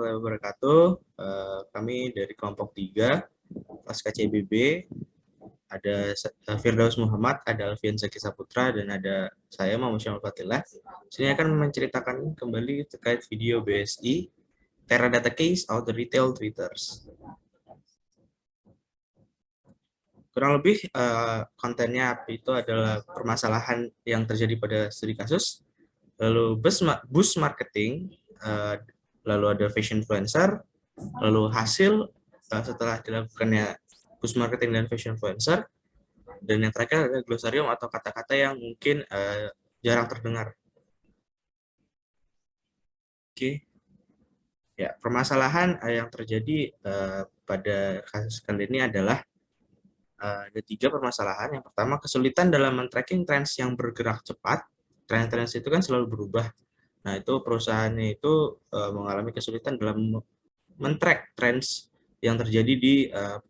warahmatullahi wabarakatuh. Kami dari kelompok 3, kelas KCBB, ada Firdaus Muhammad, ada Alfian Zaki Saputra, dan ada saya, Muhammad Syamul Fatilah. Sini akan menceritakan kembali terkait video BSI, Teradata Case of the Retail Twitters. Kurang lebih kontennya itu adalah permasalahan yang terjadi pada studi kasus, lalu boost marketing, lalu ada fashion influencer, lalu hasil setelah dilakukannya boost marketing dan fashion influencer, dan yang terakhir ada glosarium atau kata-kata yang mungkin jarang terdengar. Oke. Ya, permasalahan yang terjadi pada kasus kali ini adalah ada 3 permasalahan. Yang pertama, kesulitan dalam men-tracking trends yang bergerak cepat. Trends itu kan selalu berubah. Nah, itu perusahaannya itu mengalami kesulitan dalam men-track trends yang terjadi di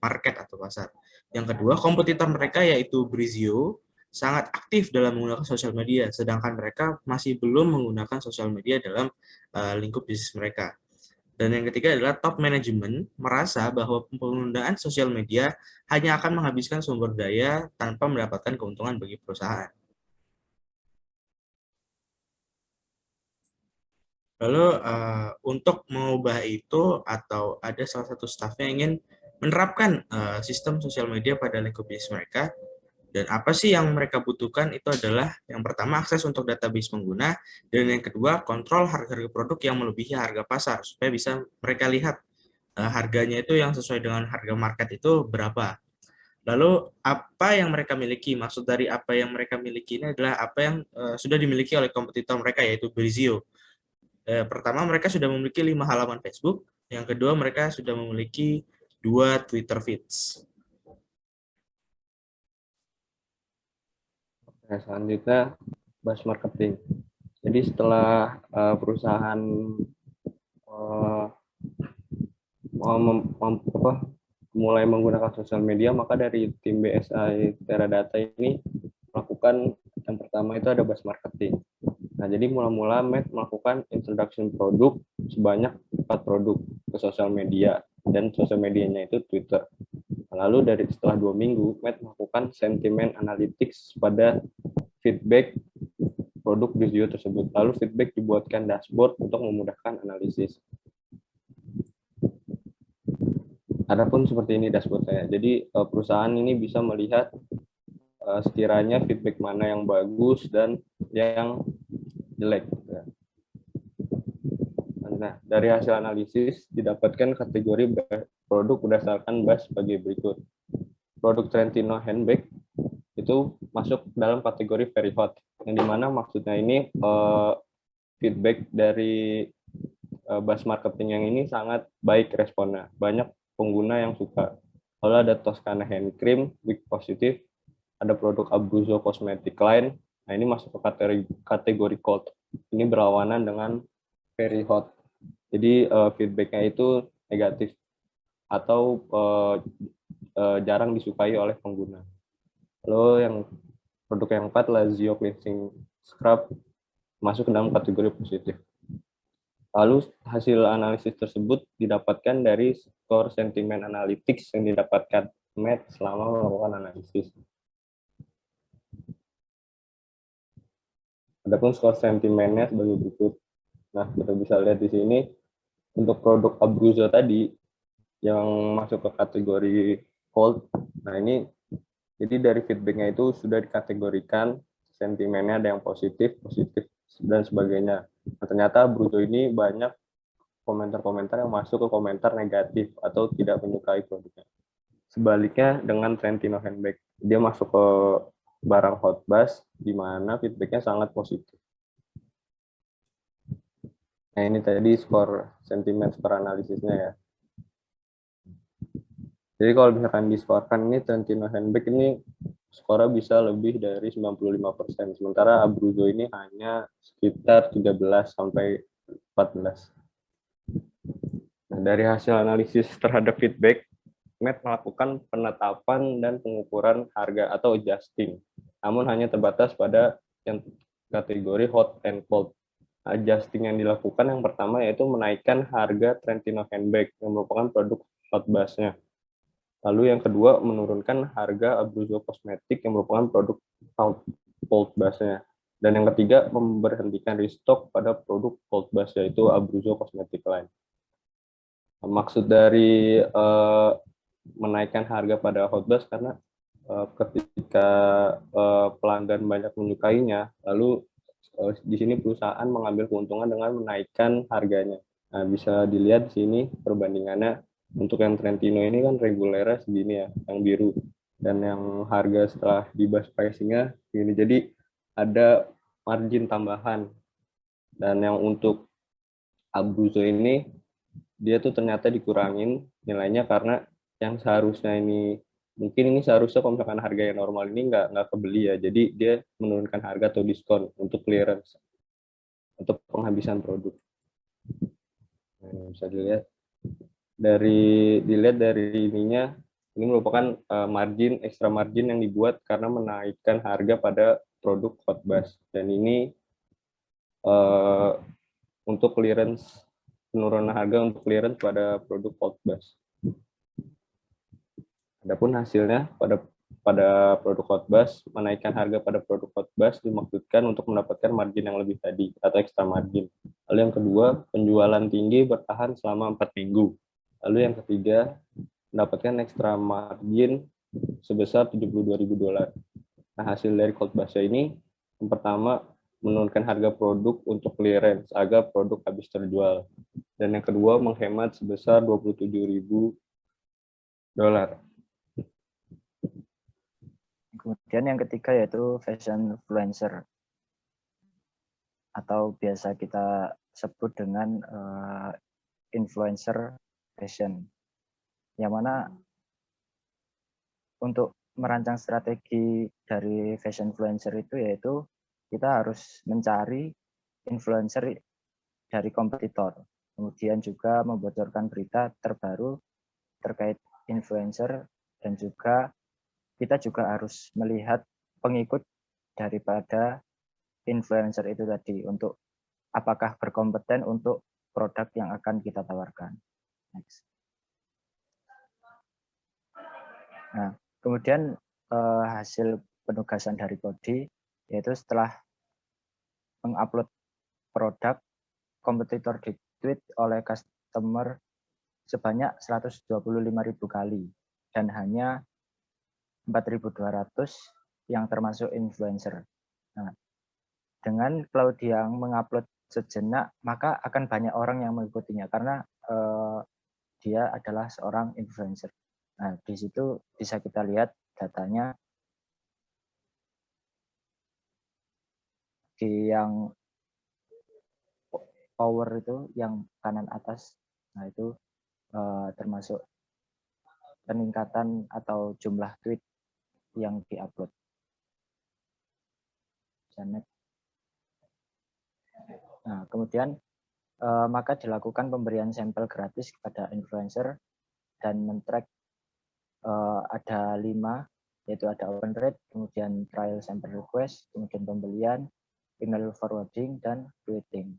market atau pasar. Yang kedua, kompetitor mereka yaitu Brizio sangat aktif dalam menggunakan sosial media, sedangkan mereka masih belum menggunakan sosial media dalam lingkup bisnis mereka. Dan yang ketiga adalah top management merasa bahwa penggunaan sosial media hanya akan menghabiskan sumber daya tanpa mendapatkan keuntungan bagi perusahaan. Lalu untuk mengubah itu, atau ada salah satu staffnya yang ingin menerapkan sistem sosial media pada lingkup bisnis mereka, dan apa sih yang mereka butuhkan itu adalah yang pertama akses untuk database pengguna, dan yang kedua kontrol harga produk yang melebihi harga pasar supaya bisa mereka lihat harganya itu yang sesuai dengan harga market itu berapa. Lalu apa yang mereka miliki? Maksud dari apa yang mereka miliki ini adalah apa yang sudah dimiliki oleh kompetitor mereka yaitu Brizio. Pertama, mereka sudah memiliki 5 halaman Facebook. Yang kedua, mereka sudah memiliki 2 Twitter feeds. Nah, selanjutnya bus marketing. Jadi setelah perusahaan mulai menggunakan sosial media, maka dari tim BSI Teradata ini melakukan yang pertama itu ada bus marketing. Nah, jadi mula-mula Matt melakukan introduction produk sebanyak 4 produk ke sosial media, dan sosial medianya itu Twitter. Lalu setelah 2 minggu, Matt melakukan sentiment analytics pada feedback produk Brizio tersebut. Lalu feedback dibuatkan dashboard untuk memudahkan analisis. Adapun seperti ini dashboardnya. Jadi perusahaan ini bisa melihat sekiranya feedback mana yang bagus dan yang jelek. Nah, dari hasil analisis didapatkan kategori produk berdasarkan BAS sebagai berikut. Produk Trentino handbag itu masuk dalam kategori very hot, yang dimana maksudnya ini feedback dari BAS marketing yang ini sangat baik responnya, banyak pengguna yang suka. Lalu ada Toscana hand cream, week positif, ada produk Abruzzo cosmetic line, nah ini masuk ke kategori cold, ini berlawanan dengan very hot. Jadi feedbacknya itu negatif atau jarang disukai oleh pengguna. Lalu yang produk yang 4, Lazio cleansing scrub, masuk ke dalam kategori positif. Lalu hasil analisis tersebut didapatkan dari skor sentiment analytics yang didapatkan Matt selama melakukan analisis. Adapun skor sentimennya sebagai berikut. Nah, kita bisa lihat di sini untuk produk Abruzzo tadi yang masuk ke kategori cold. Nah, ini jadi dari feedbacknya itu sudah dikategorikan sentimennya ada yang positif, dan sebagainya. Nah, ternyata Abruzzo ini banyak komentar-komentar yang masuk ke komentar negatif atau tidak menyukai produknya. Sebaliknya dengan Trentino handbag, dia masuk ke barang hot buzz di mana feedbacknya sangat positif. Nah, ini tadi skor sentimen skor analisisnya ya. Jadi kalau misalkan diskorkan ini Trentino handbag ini skornya bisa lebih dari 95%, sementara Abruzzo ini hanya sekitar 13 sampai 14. Nah, dari hasil analisis terhadap feedback, Matt melakukan penetapan dan pengukuran harga atau adjusting, namun hanya terbatas pada yang kategori hot and cold. adjusting yang dilakukan yang pertama yaitu menaikkan harga Trentino handbag yang merupakan produk hot bus-nya. Lalu yang kedua menurunkan harga Abruzzo Cosmetic yang merupakan produk cold bus-nya. Dan yang ketiga memberhentikan restock pada produk cold bus yaitu Abruzzo Cosmetic line. Maksud dari menaikkan harga pada hot bus karena ketika pelanggan banyak menyukainya, lalu di sini perusahaan mengambil keuntungan dengan menaikkan harganya. Nah, bisa dilihat di sini perbandingannya untuk yang Trentino ini kan regulernya segini ya, yang biru. Dan yang harga setelah di bus pricing-nya segini. Jadi ada margin tambahan. Dan yang untuk Abruzzo ini dia tuh ternyata dikurangin nilainya karena yang seharusnya ini mungkin ini seharusnya kalau misalkan harga yang normal ini nggak kebeli ya, jadi dia menurunkan harga atau diskon untuk clearance untuk penghabisan produk. Nah, bisa dilihat dari ininya, ini merupakan extra margin yang dibuat karena menaikkan harga pada produk hot bus, dan ini untuk clearance, penurunan harga untuk clearance pada produk hot bus. Adapun hasilnya pada produk hot bus, menaikkan harga pada produk hot bus dimaksudkan untuk mendapatkan margin yang lebih tadi atau extra margin. Lalu yang kedua, penjualan tinggi bertahan selama 4 minggu. Lalu yang ketiga, mendapatkan extra margin sebesar $72.000. Nah, hasil dari hot bus ini yang pertama menurunkan harga produk untuk clearance agar produk habis terjual. Dan yang kedua, menghemat sebesar $27.000. Kemudian yang ketiga yaitu fashion influencer atau biasa kita sebut dengan influencer fashion, yang mana untuk merancang strategi dari fashion influencer itu yaitu kita harus mencari influencer dari kompetitor, kemudian juga membocorkan berita terbaru terkait influencer, dan juga kita juga harus melihat pengikut daripada influencer itu tadi untuk apakah berkompeten untuk produk yang akan kita tawarkan. Next. Nah, kemudian hasil penugasan dari Kodi yaitu setelah mengupload produk, kompetitor di-tweet oleh customer sebanyak 125.000 kali dan hanya 4.200 yang termasuk influencer. Nah, dengan Claudia yang mengupload sejenak, maka akan banyak orang yang mengikutinya karena dia adalah seorang influencer. Nah, di situ bisa kita lihat datanya di yang power itu, yang kanan atas. Nah, itu termasuk peningkatan atau jumlah tweet yang diupload. Nah, kemudian maka dilakukan pemberian sampel gratis kepada influencer dan men-track ada 5, yaitu ada open rate, kemudian trial sample request, kemudian pembelian, email forwarding, dan tweeting.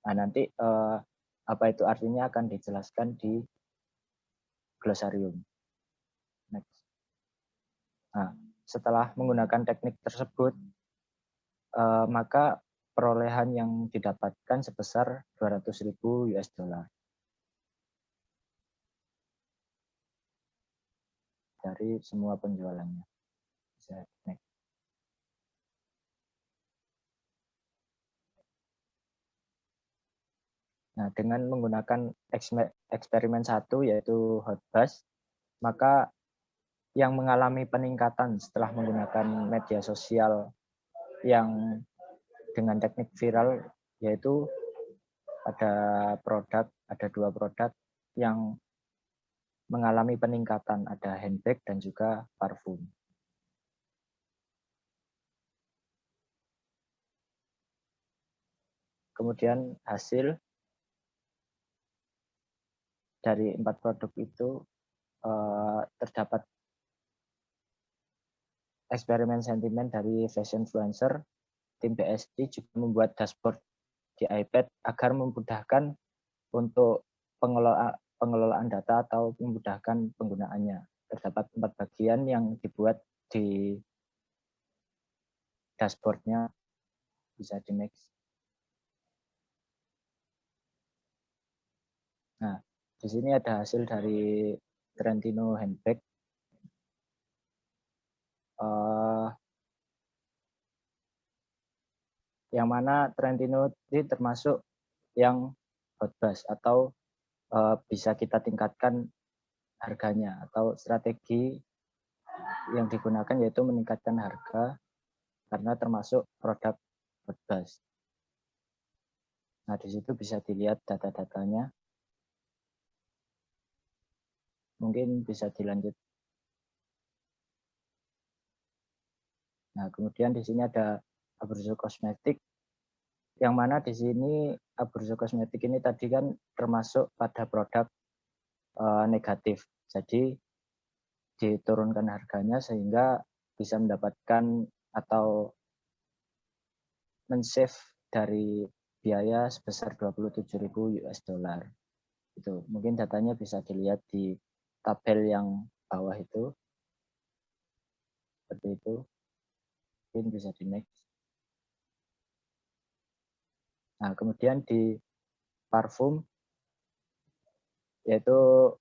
Nah, nanti apa itu artinya akan dijelaskan di glosarium. Next. Nah, setelah menggunakan teknik tersebut, maka perolehan yang didapatkan sebesar $200.000 dari semua penjualannya. Next. Nah, dengan menggunakan eksperimen 1 yaitu hot bus, maka yang mengalami peningkatan setelah menggunakan media sosial yang dengan teknik viral yaitu ada 2 produk yang mengalami peningkatan, ada handbag dan juga parfum. Kemudian hasil dari 4 produk itu terdapat eksperimen sentimen dari fashion influencer. Tim BSD juga membuat dashboard di iPad agar memudahkan untuk pengelolaan data atau memudahkan penggunaannya. Terdapat 4 bagian yang dibuat di dashboardnya. Bisa di next. Nah, di sini ada hasil dari Trentino Handbag. Yang mana Trentino ini termasuk yang hot bus atau bisa kita tingkatkan harganya, atau strategi yang digunakan yaitu meningkatkan harga karena termasuk produk hot bus. Nah, di situ bisa dilihat data-datanya. Mungkin bisa dilanjut. Nah, kemudian di sini ada Abruzzo Kosmetik, yang mana di sini Abruzzo Kosmetik ini tadi kan termasuk pada produk negatif. Jadi diturunkan harganya sehingga bisa mendapatkan atau men-save dari biaya sebesar 27.000 US dollar. Itu mungkin datanya bisa dilihat di tabel yang bawah itu. Seperti itu. Mungkin bisa di next. Nah, kemudian di parfum, yaitu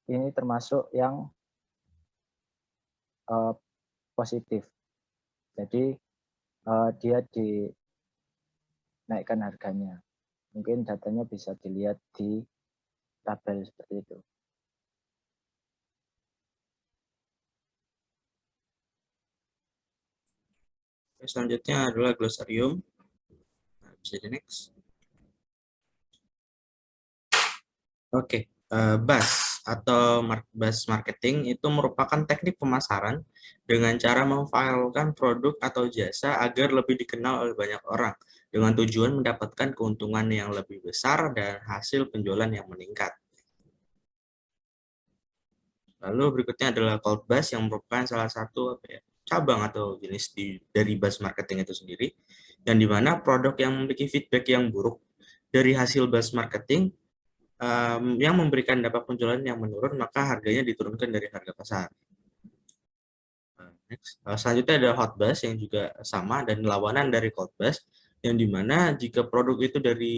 ini termasuk yang positif. Jadi dia dinaikkan harganya. Mungkin datanya bisa dilihat di tabel seperti itu. Selanjutnya adalah glosarium. Nah, bisa di next. Oke, BAS atau BAS marketing itu merupakan teknik pemasaran dengan cara memfilkan produk atau jasa agar lebih dikenal oleh banyak orang dengan tujuan mendapatkan keuntungan yang lebih besar dan hasil penjualan yang meningkat. Lalu berikutnya adalah cold BAS yang merupakan salah satu cabang atau jenis dari BAS marketing itu sendiri, yang dimana produk yang memiliki feedback yang buruk dari hasil BAS marketing yang memberikan dampak penjualan yang menurun, maka harganya diturunkan dari harga pasar. Next. Selanjutnya ada hot buzz yang juga sama dan lawanan dari cold buzz, yang dimana jika produk itu dari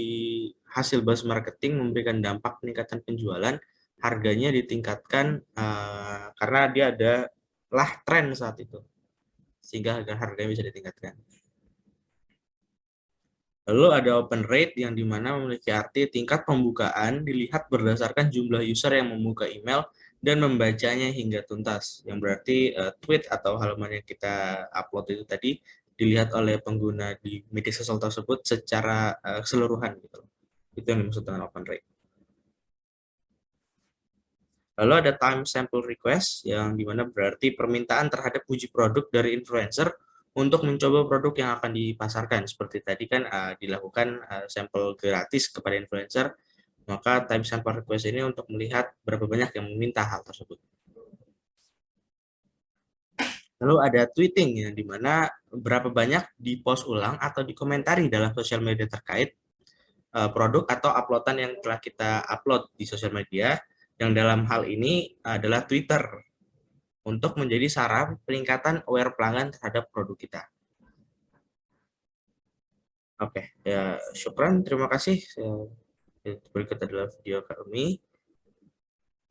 hasil buzz marketing memberikan dampak peningkatan penjualan, harganya ditingkatkan karena dia adalah tren saat itu, sehingga harganya bisa ditingkatkan. Lalu ada open rate yang dimana memiliki arti tingkat pembukaan dilihat berdasarkan jumlah user yang membuka email dan membacanya hingga tuntas. Yang berarti tweet atau halaman yang kita upload itu tadi dilihat oleh pengguna di media sosial tersebut secara keseluruhan gitu. Itu yang dimaksud dengan open rate. Lalu ada time sample request yang dimana berarti permintaan terhadap uji produk dari influencer untuk mencoba produk yang akan dipasarkan. Seperti tadi kan dilakukan sampel gratis kepada influencer, maka time sample request ini untuk melihat berapa banyak yang meminta hal tersebut. Lalu ada tweeting yang dimana berapa banyak di-post ulang atau dikomentari dalam sosial media terkait produk atau uploadan yang telah kita upload di sosial media, yang dalam hal ini adalah Twitter, untuk menjadi sarana peningkatan aware pelanggan terhadap produk kita. Oke, ya syukran, terima kasih. Berikut adalah video kami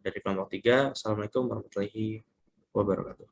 dari kelompok 3. Assalamualaikum warahmatullahi wabarakatuh.